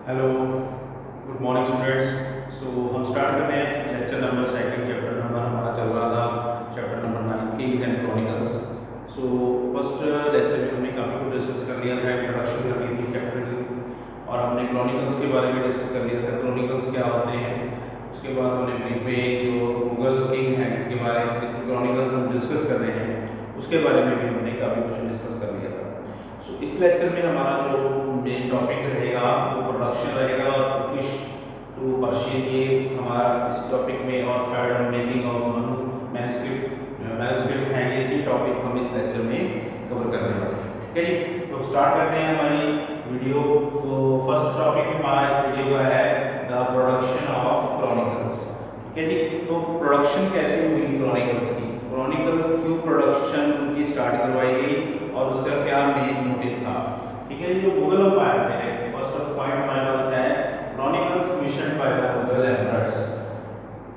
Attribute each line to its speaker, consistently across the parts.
Speaker 1: Hello, good morning students. हम start करते हैं lecture number second. Chapter number हमारा चल रहा था chapter number 9 Kings and chronicles. First lecture में हमने काफ़ी कुछ डिस्कस कर लिया था, इंट्रोडक्शन कर ली थी चैप्टर की, और हमने क्रॉनिकल्स के बारे में डिस्कस कर लिया था, क्रॉनिकल्स क्या होते हैं। उसके बाद हमने ब्रीफ में जो मुगल किंग हैं के बारे में क्रॉनिकल्स हम डिस्कस कर रहे हैं, उसके बारे में भी हमने काफ़ी कुछ डिस्कस कर लिया था। इस लेक्चर में हमारा जो मेन टॉपिक रहेगा वो प्रोडक्शन रहेगा, और तुर्किश टू पर्शियन ये हमारा इस टॉपिक में, और थर्ड हम मेकिंग ऑफ मनु मैन्युस्क्रिप्ट हैं। ये 3 टॉपिक हम इस लेक्चर में कवर करने वाले हैं। ठीक है जी, तो स्टार्ट करते हैं हमारी वीडियो। तो फर्स्ट टॉपिक हमारा इस वीडियो का है द प्रोडक्शन ऑफ क्रॉनिकल्स। ठीक है जी, तो प्रोडक्शन कैसे हुई क्रॉनिकल्स की, क्रॉनिकल्स क्यों प्रोडक्शन उनकी स्टार्ट करवाई गई और उसका क्या मेन मोटिव था। ठीक है, जो मुगल एम्पायर थे, फर्स्ट ऑफ पॉइंट हमारे पास है chronicles commissioned by the Mughal emperors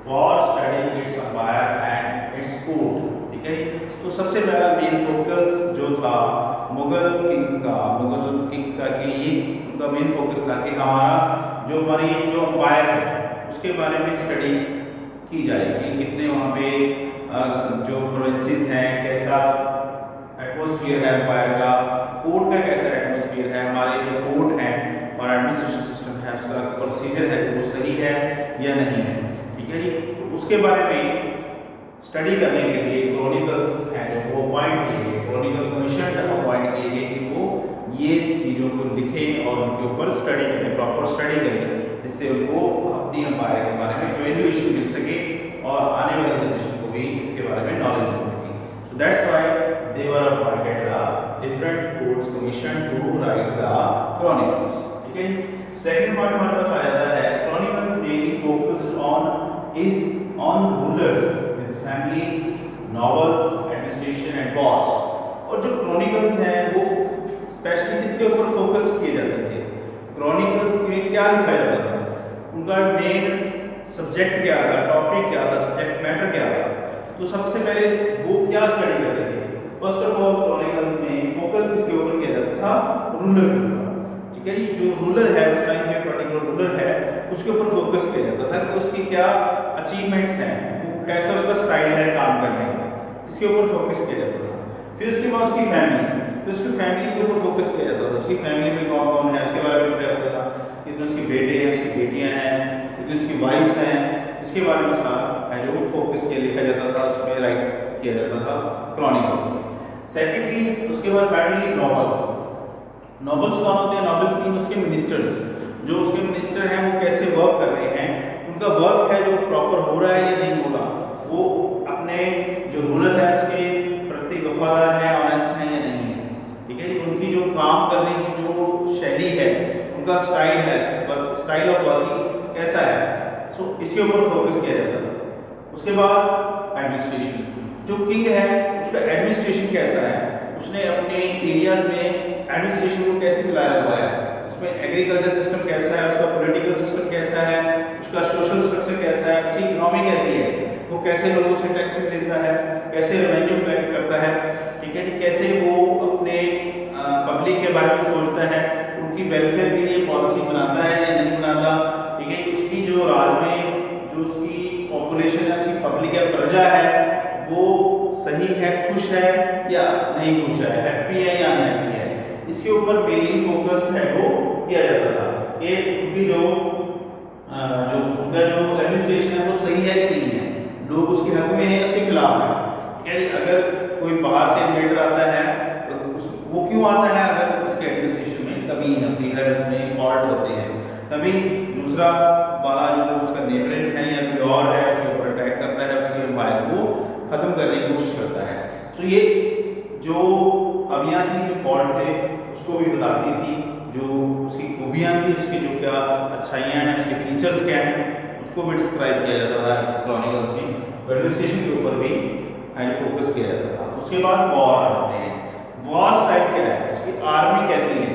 Speaker 1: for studying its empire and its court. ठीक है, तो सबसे पहला मेन फोकस जो था मुगल किंग्स का कि ये उनका मेन फोकस था कि हमारा जो हमारी जो एम्पायर है उसके बारे में स्टडी की जाए कि कितने वहाँ पे जो प्रोविंसेस हैं, कैसा एटमॉस्फेयर है एम्पायर का, कोर्ट का कैसा एटमॉस्फेयर है, हमारे जो कोर्ट है और एडमिनिस्ट्रेशन सिस्टम है उसका प्रोसीजर है वो सही है या नहीं है। ठीक है जी, तो उसके बारे में स्टडी करने के लिए क्रॉनिकल्स हैं जो वो अपॉइंट किए गए, क्रॉनिकल कमीशन अपॉइंट किए गए कि वो ये चीज़ों को लिखें और उनके ऊपर स्टडी करें, प्रॉपर स्टडी करें, जिससे उनको अपनी एम्पायर के बारे में एवेल्यूएशन मिल सके और आने वाली जनरेशन को भी इसके बारे में नॉलेज मिल सके। So that's why they were appointed the different courts commission to write the chronicles। ठीक है, सेकंड पार्ट हमारे पास आ जाता है chronicles mainly focused on rulers, his family, novels, administration and wars। और जो chronicles हैं वो स्पेशली किसके ऊपर फोकस किए जाते थे, chronicles में क्या लिखा जाता था, उनका मेन सब्जेक्ट क्या था, टॉपिक क्या था, सब्जेक्ट मैटर क्या था। तो सबसे पहले वो क्या स्टडी करते थे, फर्स्ट ऑफ ऑल क्रॉनिकल्स में फोकस किसके ऊपर किया जाता था, रूलर के ऊपर। ठीक है, जो रूलर है उस टाइम में पर्टिकुलर रूलर है उसके ऊपर फोकस किया जाता था कि उसकी क्या अचीवमेंट्स हैं, वो कैसा उसका स्टाइल है काम करने का, इसके ऊपर फोकस किया जाता था। फिर उसके बाद उसकी फैमिली, तो उसकी फैमिली के ऊपर फोकस किया जाता था, उसकी फैमिली में कौन कौन है उसके बारे में लिखा जाता था, कितने उसके बेटे हैं, उसकी बेटियां हैं, कितनी उसकी वाइफ्स हैं, इसके बारे में उसका है जो फोकस किया लिखा जाता था, उसमें राइट किया जाता था क्रॉनिकल्स में। सेकेंडली उसके बाद फैमिली नॉवेल्स कौन होते हैं, नॉवेल्स मीन उसके मिनिस्टर्स, जो उसके मिनिस्टर हैं वो कैसे वर्क कर रहे हैं, उनका वर्क है जो प्रॉपर हो रहा है या नहीं हो रहा, वो अपने जो रूलर है उसके प्रति वफादार है, ऑनेस्ट है या नहीं है। ठीक है जी, उनकी जो काम करने की जो शैली है, उनका स्टाइल है, स्टाइल ऑफ वर्किंग कैसा है, सो इसके ऊपर फोकस किया जाता था। उसके बाद एडमिनिस्ट्रेशन, जो किंग है उसका एडमिनिस्ट्रेशन कैसा है, उसने अपने एरियाज में एडमिनिस्ट्रेशन को कैसे चलाया हुआ है, उसमें एग्रीकल्चर सिस्टम कैसा है, उसका पॉलिटिकल सिस्टम कैसा है, उसका सोशल स्ट्रक्चर कैसा है, उसकी इकोनॉमी कैसी है, वो कैसे लोगों से टैक्सेस लेता है, कैसे रेवेन्यू कलेक्ट करता है। ठीक है जी, कैसे वो अपने पब्लिक के बारे में सोचता है, उनकी वेलफेयर के लिए पॉलिसी बनाता है या नहीं बनाता। ठीक है, उसकी जो राज में जो उसकी पॉपुलेशन है, उसकी पब्लिक है, प्रजा है, वो सही है, खुश है या नहीं खुश है, हैप्पी है या अनहैप्पी है, इसके ऊपर मेनली फोकस है वो किया जाता था कि उनकी जो उनका जो एडमिनिस्ट्रेशन है वो सही है कि नहीं है, लोग उसके हक में है या उसके खिलाफ है। ठीक है, अगर कोई बाहर से इन्वेडर आता है तो वो क्यों आता है, अगर उसके एडमिनिस्ट्रेशन में कमी होती है, उसमें फॉल्ट होते हैं, तभी दूसरा वाला जो उसका नेबरिंग है या कोई और है उसके ऊपर अटैक करता है, उसके एम्पायर को खत्म करने की कोशिश करता है। तो ये जो कमियां थी, जो फॉल्ट थे, उसको भी बताती थी, जो उसकी खूबियां थी, उसकी जो क्या अच्छाइयां हैं, उसके फीचर्स क्या हैं, उसको भी डिस्क्राइब किया जाता था क्रॉनिकल्स में। एडमिनिस्ट्रेशन के ऊपर भी फोकस किया जाता था। उसके बाद वॉर आते हैं, वॉर स्टाइल क्या है, उसकी आर्मी कैसी है,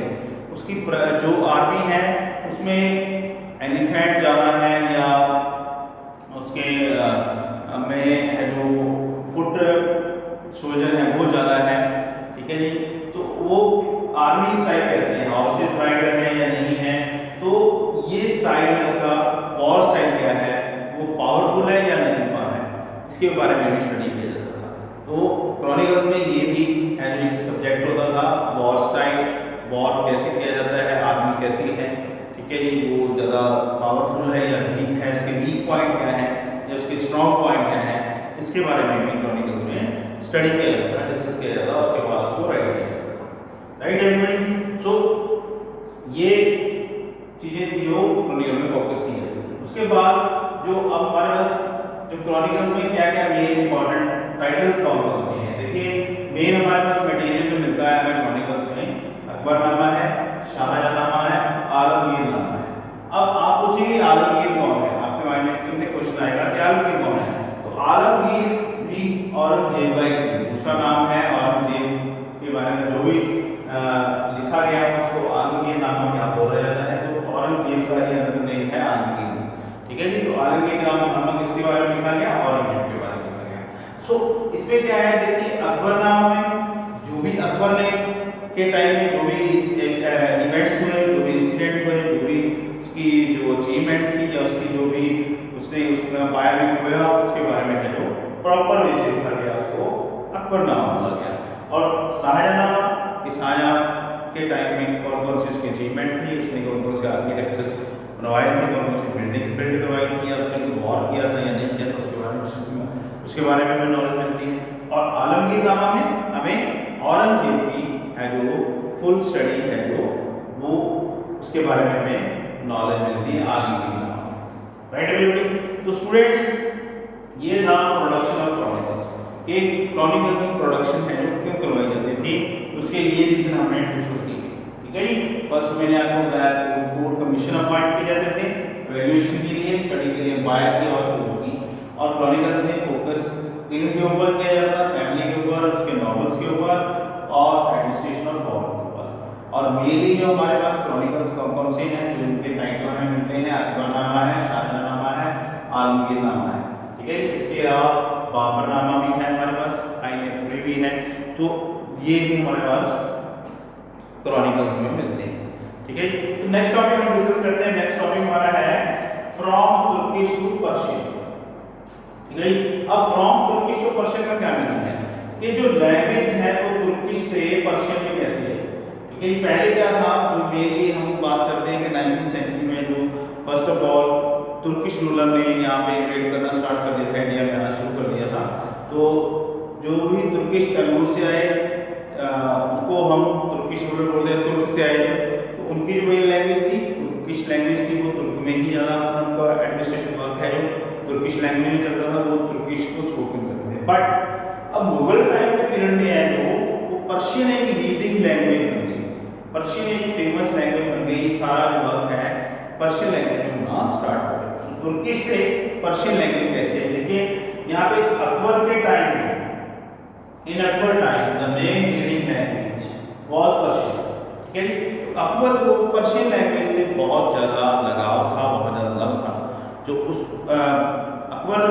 Speaker 1: उसकी जो आर्मी है उसमें एलिफेंट ज़्यादा है या उसके में है जो फुट सोल्जर है वो ज़्यादा है। ठीक है जी, तो वो आर्मी स्टाइल कैसे है, हॉर्सेस राइडर है या नहीं है, तो स्टाइल है उसका, वॉर स्टाइल क्या है, वो पावरफुल है या नहीं हुआ है, इसके बारे में भी स्टडी किया जाता था। तो क्रॉनिकल्स में ये भी एक सब्जेक्ट होता था, वॉर स्टाइल, वॉर कैसे किया जाता है, आर्मी कैसी है, ठीक है जी, वो ज़्यादा पावरफुल है या वीक है, उसके वीक पॉइंट क्या है या उसके स्ट्रॉन्ग पॉइंट क्या है, इसके बारे में भी क्रॉनिकल्स में स्टडी किया जाता है, डिस्कस किया जाता है, उसके बाद उसको राइट किया जाता है। राइट एवरीबॉडी, तो ये चीजें थी जो क्रॉनिकल में फोकस की जाती थी। उसके बाद जो अब हमारे पास जो क्रॉनिकल्स में क्या क्या मेन इंपॉर्टेंट टाइटल्स कौन कौन से हैं, देखिए मेन हमारे पास मटेरियल जो मिलता है हमें क्रॉनिकल्स में, अकबरनामा है, शाहजहांनामा है, आलमगीरनामा है। अब आप पूछेंगे आलमगीर कौन है, आपके माइंड में इससे क्वेश्चन आएगा कि आलमगीर कौन है, तो आलमगीर भी औरंगजेब का एक दूसरा नाम है, औरंगजेब के बारे में जो भी लिखा गया है उसको आलमगीर नामा क्या बोला जाता है, तो औरंगजेब का ही अंदर नेम है आलमगीर, ठीक है जी। तो आलमगीर नामा किसके बारे में लिखा गया, औरंगजेब के बारे में लिखा गया। सो इसमें क्या है, देखिए अकबरनामा में जो भी अकबर ने के टाइम में जो भी इवेंट्स हुए, जो भी इंसिडेंट हुए, जो भी उसकी जो अचीवमेंट थी या उसकी जो भी उसने उसका बायर में हुआ, उसके बारे में है जो प्रॉपर वे से लिखा गया, उसको अकबरनामा बोला गया। और शाहजहांनामा, शाहजहां के टाइम में कौन कौन सी उसकी अचीवमेंट थी, उसने कौन कौन से आर्किटेक्चर्स बनवाए थे, कौन कौन सी बिल्डिंग्स बिल्ड करवाई थी, या उसने कोई वॉर किया था या नहीं किया था, उसके बारे में हमें नॉलेज मिलती है। और आलमगीरनामा में हमें औरंगजेब की है जो फुल स्टडी है जो वो उसके बारे में हमें नॉलेज मिलती है आलमगीरनामा, राइट एवरीबॉडी। तो स्टूडेंट्स ये था प्रोडक्शन ऑफ क्रॉनिकल्स, कि क्रॉनिकल की प्रोडक्शन है जो क्यों करवाई जाती थी, उसके ये रीजन हमने डिस्कस किए, ठीक है जी। फर्स्ट मैंने आपको बताया कोर्ट कमीशन अपॉइंट किए जाते थे वैल्यूएशन के लिए, स्टडी के लिए बायर की और कोर्ट की, और क्रॉनिकल्स में फोकस किन के ऊपर किया जाता था, फैमिली के ऊपर, उसके नॉवेल्स के ऊपर और एडमिनिस्ट्रेशन और वॉर के ऊपर। और मेनली जो हमारे पास क्रॉनिकल्स कौन कौन से हैं जो इनके टाइटल हमें मिलते हैं, अकबरनामा है, शाहजहांनामा है, आलमगीरनामा है, ठीक है। इसके अलावा बाबरनामा भी है हमारे पास, आइनपुरी भी है, तो ये भी हमारे पास क्रॉनिकल्स में मिलते हैं, ठीक है। तो नेक्स्ट टॉपिक हम डिस्कस करते हैं। नेक्स्ट टॉपिक हमारा है फ्रॉम तुर्किश टू पर्शियन, ठीक है। अब फ्रॉम तुर्किश टू पर्शियन का क्या मीनिंग है कि जो लैंग्वेज है वो तुर्किश से पर्शियन में कैसी है, ठीक है। पहले क्या था, जो मेनली हम बात करते हैं कि 19वीं सेंचुरी में जो first of all Turkish ruler ने यहाँ पे इन्वेड करना स्टार्ट कर दिया था, इंडिया में आना शुरू कर दिया था, तो जो भी तुर्किश तैमूर से आए उनको हम तुर्किश रूलर बोलते हैं, तुर्क से आए तो उनकी जो मेन लैंग्वेज थी तुर्किश लैंग्वेज थी, वो तुर्क में ही ज़्यादा उनका एडमिनिस्ट्रेशन वर्क है जो तुर्किश लैंग्वेज में चलता था, वो तुर्किश को स्पोकन करते थे। बट अब मुगल टाइम के पीरियड में है जो वो पर्शियन एक लीडिंग लैंग्वेज बन गई, पर्शियन एक फेमस लैंग्वेज बन गई, सारा जो वर्क है पर्शियन लैंग्वेज में होना स्टार्ट हो गया। तुर्किश से पर्शियन लैंग्वेज कैसे है, देखिए यहाँ पे अकबर के टाइम में, in Akbar time the main leading language was Persian, ठीक है। तो अकबर को पर्शियन लैंग्वेज से बहुत ज़्यादा लगाव था, बहुत ज़्यादा लव था, जो उस अकबर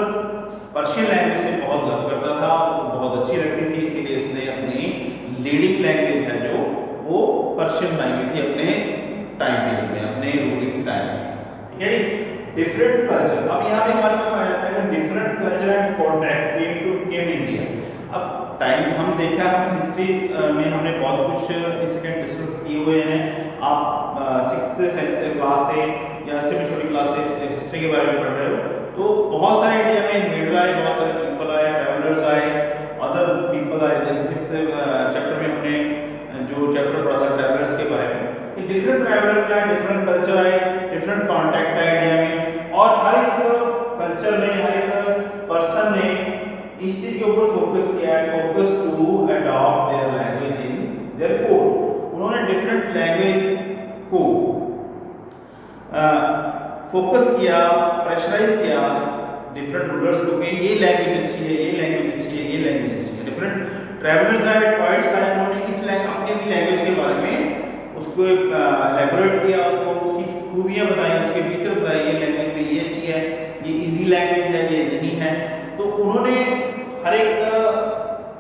Speaker 1: पर्शियन लैंग्वेज से बहुत लव करता था, उसको बहुत अच्छी लगती थी, इसीलिए उसने अपनी लीडिंग लैंग्वेज है जो वो पर्शियन बनाई थी अपने टाइम पीरियड में, अपने रूलिंग टाइम में, ठीक है। डिफरेंट कल्चर, अब यहाँ पे हमारे पास आ जाता है different culture and contact came India. अब टाइम हम देखा, हम हिस्ट्री में हमने बहुत कुछ इंसिडेंट डिस्कस किए हुए हैं, आप 6th क्लास से या इससे भी छोटी क्लास से हिस्ट्री के बारे में पढ़ रहे हो, तो बहुत सारे इंडिया में इन्वेडर आए, बहुत सारे पीपल आए, ट्रैवलर्स आए, अदर पीपल आए, जैसे 5th चैप्टर में हमने जो चैप्टर पढ़ा था ट्रैवलर्स के बारे में, डिफरेंट ट्रैवलर्स आए, डिफरेंट कल्चर आए, डिफरेंट कॉन्टैक्ट आए इंडिया में, और हर एक कल्चर ने, हर एक पर्सन ने इस चीज के ऊपर फोकस किया है, focus to adopt their language in their code. उन्होंने डिफरेंट लैंग्वेज को फोकस किया, प्रेशराइज किया डिफरेंट रूलर्स को कि ये लैंग्वेज अच्छी है, ये लैंग्वेज अच्छी है, ये लैंग्वेज अच्छी है। डिफरेंट ट्रैवलर्स आए, पॉइट्स आए, उन्होंने इस अपनी लैंग्वेज के बारे में उसको एलैबोरेट किया, उसको उसकी खूबियां बताई, उसके फीचर बताए, ये लैंग्वेज में ये अच्छी है, ये इजी लैंग्वेज है, ये नहीं है। तो उन्होंने हर एक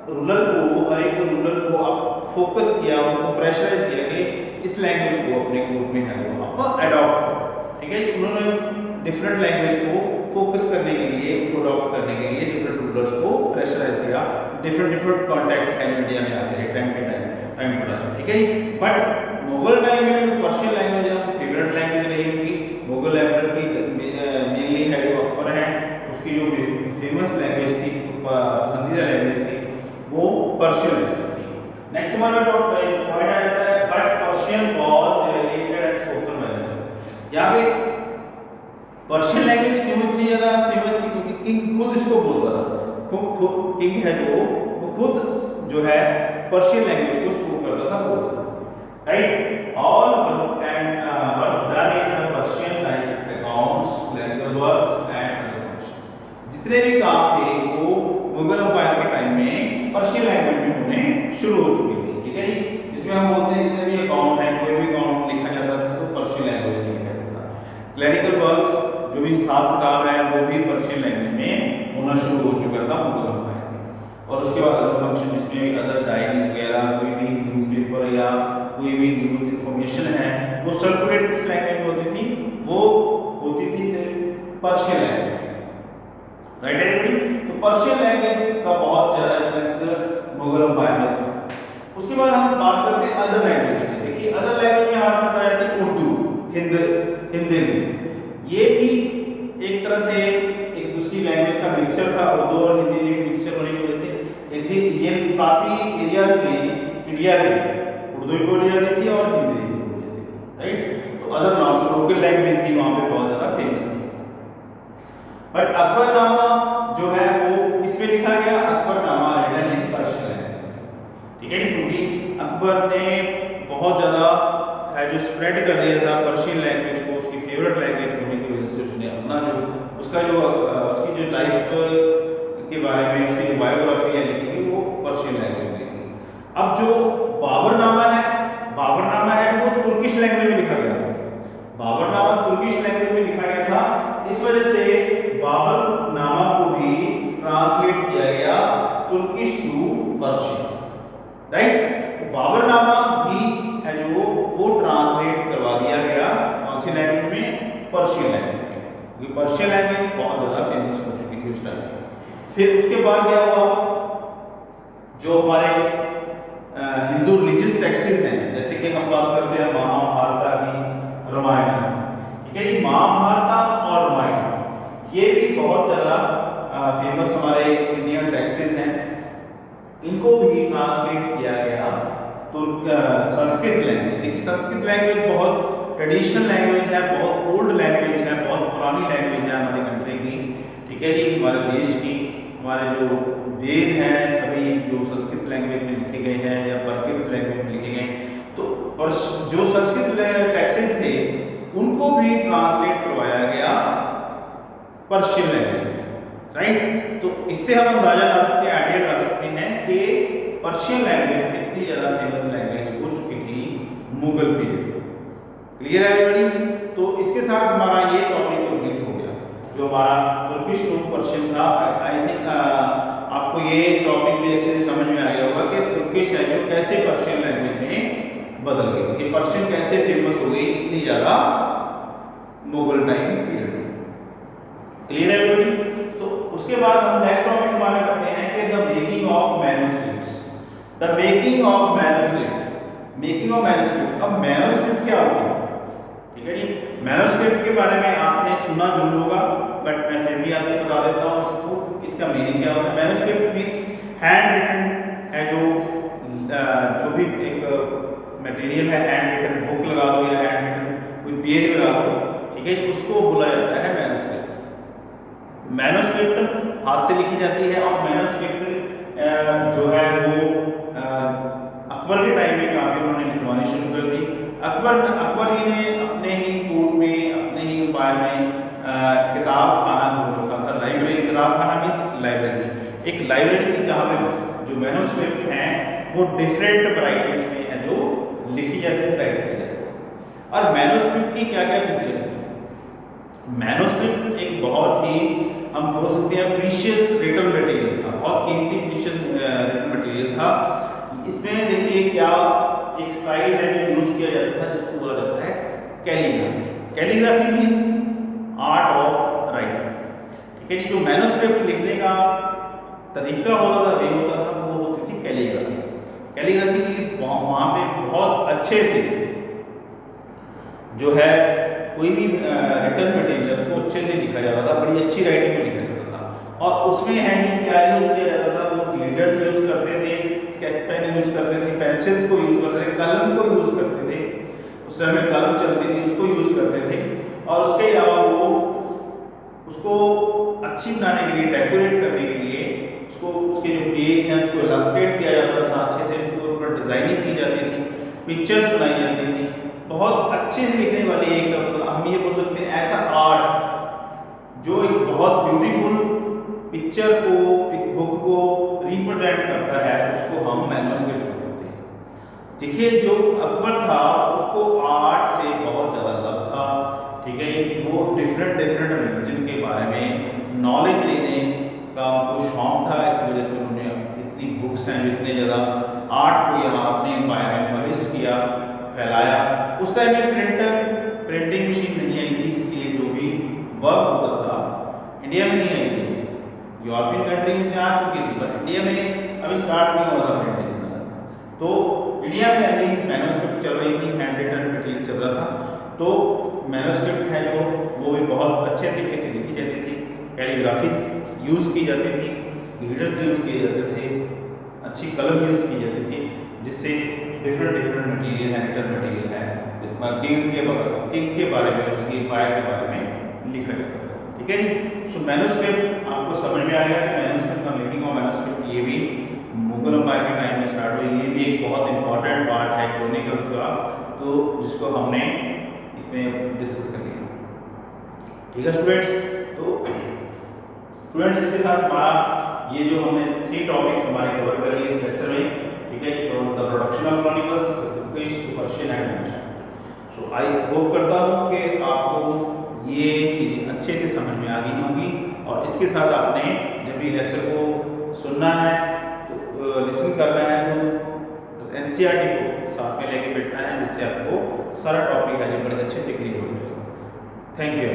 Speaker 1: रूलर को आप फोकस किया, उनको प्रेशराइज किया कि इस लैंग्वेज को अपने ग्रुप में है वो आप अडॉप्ट करो, ठीक है। उन्होंने डिफरेंट लैंग्वेज को फोकस करने के लिए, उनको अडॉप्ट करने के लिए डिफरेंट रूलर्स को प्रेशराइज किया। डिफरेंट कॉन्टैक्ट है इंडिया में आते रहे टाइम टू टाइम, ठीक है। बट मुगल टाइम में पर्शियन लैंग्वेज है फेवरेट लैंग्वेज रही उनकी। मुगल एम्पायर की मेनली है जो अकबर है, उसकी जो फेमस लैंग्वेज थी, पसंदीदा लैंग्वेज थी, वो पर्शियन लैंग्वेज थी। नेक्स्ट हमारा पॉइंट आ जाता है but Persian was related and spoken by them. यहाँ पे पर्शियन लैंग्वेज क्यों इतनी ज्यादा फेमस थी? क्योंकि किंग खुद इसको बोलता था। खुद किंग है जो वो खुद जो है पर्शियन लैंग्वेज को स्पोक करता था, बोलता था, right. All work done in the Persian like accounts, clerical works and other functions. जितने भी काम थे वो मुगल एम्पायर के टाइम में पर्शियन लैंग्वेज में होने शुरू हो चुके थे, ठीक है जी। जिसमें हम बोलते हैं जितने भी अकाउंट है, कोई भी अकाउंट लिखा जाता था तो पर्शियन लैंग्वेज में लिखा जाता था। क्लरिकल वर्क्स जो भी हिसाब किताब है वो भी पर्शियन लैंग्वेज में होना शुरू हो चुका था मुगल एम्पायर में। और उसके बाद अदर फंक्शन जिसमें भी अदर डायरीज वगैरह, कोई भी न्यूज़पेपर या कोई भी न्यूज़ इंफॉर्मेशन है, वो सर्कुलेट किस लैंग्वेज में होती थी? वो होती थी सिर्फ पर्शियन लैंग्वेज में, राइट एवरीबॉडी। तो पर्शियन लैंग्वेज का बहुत ज्यादा इन्फ्लुएंस मुगल एम्पायर में था। उसके बाद हम बात करते हैं अदर लैंग्वेज की। देखिए अदर लैंग्वेज में हमारे पास आ जाती है उर्दू, हिंदी। ये भी एक तरह से एक दूसरी लैंग्वेज का मिक्सचर था। उर्दू और हिंदी में मिक्सचर होने की वजह से ये काफी एरियाज में इंडिया में उर्दू भी बोली जाती थी और हिंदी भी बोली जाती थी, राइट। तो अदर लोकल लैंग्वेज भी वहां पे बहुत ज्यादा फेमस थी। बट अकबरनामा जो है वो किसमें लिखा गया? Akbarnama written in Persian language, ठीक है। क्योंकि अकबर ने बहुत ज्यादा है जो स्प्रेड कर दिया था पर्शियन लैंग्वेज को, उसकी फेवरेट लैंग्वेज होने की वजह से उसने अपना जो उसकी जो लाइफ के बारे में उसकी जो बायोग्राफी है लिखी गई वो पर्शियन लैंग्वेज में लिखी। अब जो बाबरनामा है वो तुर्किश लैंग्वेज में लिखा गया था। बाबरनामा तुर्किश लैंग्वेज में लिखा गया था, इस वजह से बाबरनामा को भी ट्रांसलेट किया गया Turkish to Persian, right. Baburnama भी है जो वो ट्रांसलेट करवा दिया गया कौन सी लैंग्वेज में? पर्शियन लैंग्वेज में, क्योंकि पर्शियन लैंग्वेज बहुत ज्यादा फेमस हो चुकी थी उस टाइम में। फिर उसके बाद क्या हुआ? जो हमारे हिंदू रिलीजियस टेक्स्ट्स हैं, जैसे कि हम बात करते हैं महाभारत की, रामायण, ठीक है। महाभारत और रामायण ये भी बहुत ज्यादा फेमस हमारे इंडियन टेक्स्ट्स हैं। इनको भी ट्रांसलेट किया गया तो संस्कृत लैंग्वेज। देखिए संस्कृत लैंग्वेज बहुत ट्रेडिशनल लैंग्वेज है, बहुत ओल्ड लैंग्वेज है, बहुत पुरानी लैंग्वेज है हमारी कंट्री की, ठीक है जी, हमारे देश की। हमारे जो वेद हैं सभी जो संस्कृत लैंग्वेज में लिखे गए हैं या प्राकृत लैंग्वेज में लिखे गए। तो जो संस्कृत टेक्स्ट्स थे उनको भी ट्रांसलेट करवाया गया पर्शियन लैंग्वेज में, राइट। तो इससे हम अंदाजा लगा सकते हैं, आइडिया लगा सकते हैं कि पर्शियन लैंग्वेज कितनी ज्यादा फेमस लैंग्वेज हो चुकी थी मुगल पीरियड। क्लियर है एवरीबॉडी? तो इसके साथ हमारा ये टॉपिक कंप्लीट हो गया, जो हमारा तुर्किश टू पर्शियन था। आई थिंक आपको ये टॉपिक भी अच्छे से समझ में आ गया होगा कि तुर्किश है जो कैसे पर्शियन लैंग्वेज में बदल गई, कि पर्शियन कैसे फेमस हो गई इतनी ज्यादा मुगल टाइम पीरियड में। क्लियर है एवरीबॉडी? तो उसके बाद हम नेक्स्ट टॉपिक हमारा करते हैं कि the making of manuscripts. The making of manuscript, making of manuscript. अब मैन्युस्क्रिप्ट क्या होती है? ठीक है जी, मैन्युस्क्रिप्ट के बारे में आपने सुना जरूर होगा, बट मैं फिर भी आपको बता देता हूँ उसको इसका मीनिंग क्या होता है। मैन्युस्क्रिप्ट मींस हैंड रिटन है, जो भी एक मटेरियल है, हैंड रिटन बुक लगा दो या हैंड रिटन कोई पेज लगा दो, ठीक है, उसको बोला जाता है मैन्युस्क्रिप्ट। मैन्युस्क्रिप्ट हाथ से लिखी जाती है और मैन्युस्क्रिप्ट जो है वो अकबर के टाइम में काफी उन्होंने लिखवानी शुरू कर दी। अकबर जी ने अपने ही कोर्ट में, अपने ही एम्पायर में किताब खाना खोल रखा था, लाइब्रेरी। किताब खाना मीन्स लाइब्रेरी, एक लाइब्रेरी थी जहाँ पे जो मैन्युस्क्रिप्ट हैं वो डिफरेंट वैरायटीज में है जो लिखी जाती थी, राइट की जाती थी। और मैन्युस्क्रिप्ट की क्या क्या फीचर्स थे? मैन्युस्क्रिप्ट एक बहुत ही हम बोल सकते हैं प्रीशियस रिटन मटेरियल था, बहुत कीमती प्रीशियस रिटन मटेरियल था। इसमें देखिए क्या एक स्टाइल है जो यूज किया जाता था जिसको बोला जाता है calligraphy. Calligraphy means art of writing, ठीक है। जो मैन्युस्क्रिप्ट लिखने का तरीका होता था वे होता था वो होती थी कैलीग्राफी। कैलीग्राफी की वहाँ पे बहुत अच्छे से जो है कोई भी रिटर्न मटेरियल उसको अच्छे से लिखा जाता था, बड़ी अच्छी राइटिंग में लिखा जाता था। और उसमें है ही क्या यूज किया जाता था, वो लीडर्स यूज करते थे, स्केच पेन यूज करते थे, पेंसिल्स को यूज करते थे, कलम को यूज करते थे, उस टाइम में कलम चलती थी उसको यूज करते थे। और उसके अलावा वो उसको अच्छी बनाने के लिए, डेकोरेट करने के लिए उसको उसके जो पेज हैं उसको इलस्ट्रेट किया जाता था, अच्छे से उसके ऊपर डिजाइनिंग की जाती थी, पिक्चर्स बनाई जाती थी। बहुत अच्छे से लिखने वाली एक हम ये बोल सकते हैं ऐसा आर्ट जो एक बहुत ब्यूटीफुल पिक्चर को, एक बुक को रिप्रेजेंट करता है, उसको हम मैन्युस्क्रिप्ट बोलते हैं। देखिए जो अकबर था उसको आर्ट से बहुत ज़्यादा लव था, ठीक है। वो डिफरेंट डिफरेंट रिलीजन के बारे में नॉलेज लेने का उनको शौक था, इस वजह से उन्होंने इतनी बुक्स हैं, इतने ज़्यादा आर्ट को यहाँ अपने एम्पायर में फ्लरिश किया, फैलाया। उस टाइम में प्रिंटिंग मशीन नहीं आई थी, इसलिए जो भी वर्क होता था इंडिया में नहीं आई थी, यूरोपियन कंट्री में से आ चुकी थी, पर इंडिया में अभी स्टार्ट नहीं हुआ था प्रिंटिंग। तो इंडिया में अभी मैन्युस्क्रिप्ट चल रही थी, हैंड रिटन मटेरियल चल रहा था। तो मैन्युस्क्रिप्ट है जो वो भी बहुत अच्छे तरीके से लिखी जाती थी, कैलीग्राफीज यूज़ की जाती थी, लीडर्स यूज़ किए जाते थे, अच्छी कलम यूज़ की जाती थी, जिससे डिफरेंट डिफरेंट मटेरियल है, रिटर्न मटेरियल है, किंग के बारे में, उसकी एम्पायर के बारे में लिखा जाता था, ठीक है जी। सो मैन्युस्क्रिप्ट आपको समझ में आ गया कि मैन्युस्क्रिप्ट का मेकिंग ऑफ मैन्युस्क्रिप्ट ये भी मुगल एम्पायर के टाइम में स्टार्ट हुई, ये भी एक बहुत इंपॉर्टेंट पार्ट है क्रॉनिकल्स का, तो जिसको हमने इसमें डिस्कस कर लिया, ठीक है स्टूडेंट्स। तो स्टूडेंट्स इसके साथ हमारा ये जो हमने 3 टॉपिक हमारे कवर कर लिए इस लेक्चर में, ठीक है। The production of chronicles, Persian and manuscript. So I hope करता हूँ कि आपको ये चीज़ें अच्छे से समझ में आ गई होंगी, और इसके साथ आपने जब भी लेक्चर को सुनना है तो लिसन करना है तो एनसीईआरटी को साथ में लेके बैठना है, जिससे आपको सारा टॉपिक है जो बड़े अच्छे से क्लियर हो जाएगा। Thank you.